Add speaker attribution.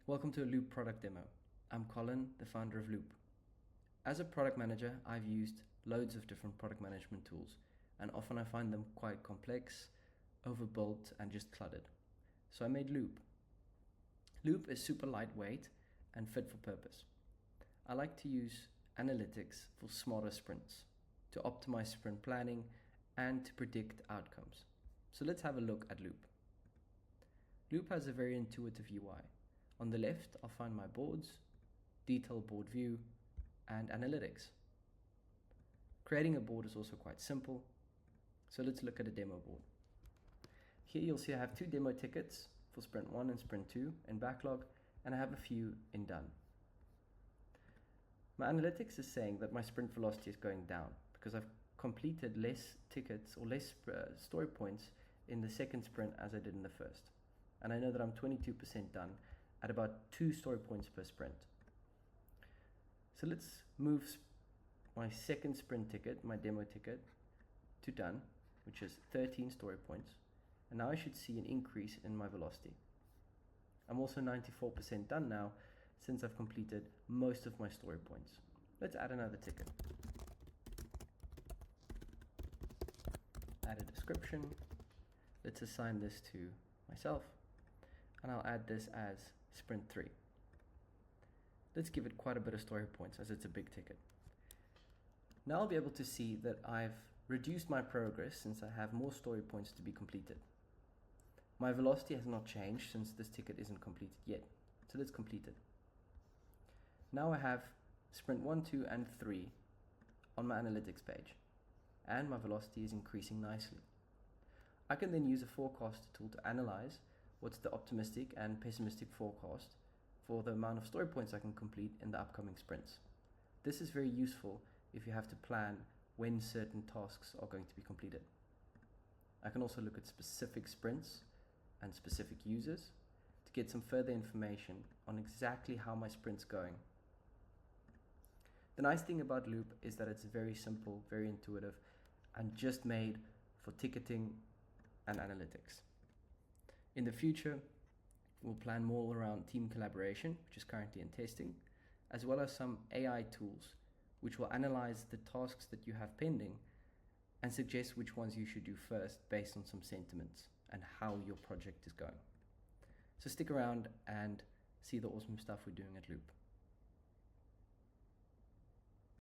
Speaker 1: Welcome to a Loop product demo. I'm Colin, the founder of Loop. As a product manager, I've used loads of different product management tools, and often I find them quite complex, overbuilt, and just cluttered. So I made Loop. Loop is super lightweight and fit for purpose. I like to use analytics for smarter sprints, to optimize sprint planning, and to predict outcomes. So let's have a look at Loop. Loop has a very intuitive UI. On the left, I'll find my boards, detailed board view, and analytics. Creating a board is also quite simple, so let's look at a demo board. Here you'll see I have 2 demo tickets for Sprint 1 and Sprint 2 in backlog, and I have a few in done. My analytics is saying that my sprint velocity is going down because I've completed less tickets or less story points in the second sprint as I did in the first. And I know that I'm 22% done at about 2 story points per sprint. So let's move my second sprint ticket, my demo ticket, to done, which is 13 story points. And now I should see an increase in my velocity. I'm also 94% done now since I've completed most of my story points. Let's add another ticket. Add a description. Let's assign this to myself. And I'll add this as Sprint 3. Let's give it quite a bit of story points as it's a big ticket. Now I'll be able to see that I've reduced my progress since I have more story points to be completed. My velocity has not changed since this ticket isn't completed yet. So let's complete it. Now I have Sprint 1, 2, and 3 on my analytics page, and my velocity is increasing nicely. I can then use a forecast tool to analyze what's the optimistic and pessimistic forecast for the amount of story points I can complete in the upcoming sprints. This is very useful if you have to plan when certain tasks are going to be completed. I can also look at specific sprints and specific users to get some further information on exactly how my sprint's going. The nice thing about Loop is that it's very simple, very intuitive, and just made for ticketing and analytics. In the future, we'll plan more around team collaboration, which is currently in testing, as well as some AI tools, which will analyze the tasks that you have pending and suggest which ones you should do first based on some sentiments and how your project is going. So stick around and see the awesome stuff we're doing at Loop.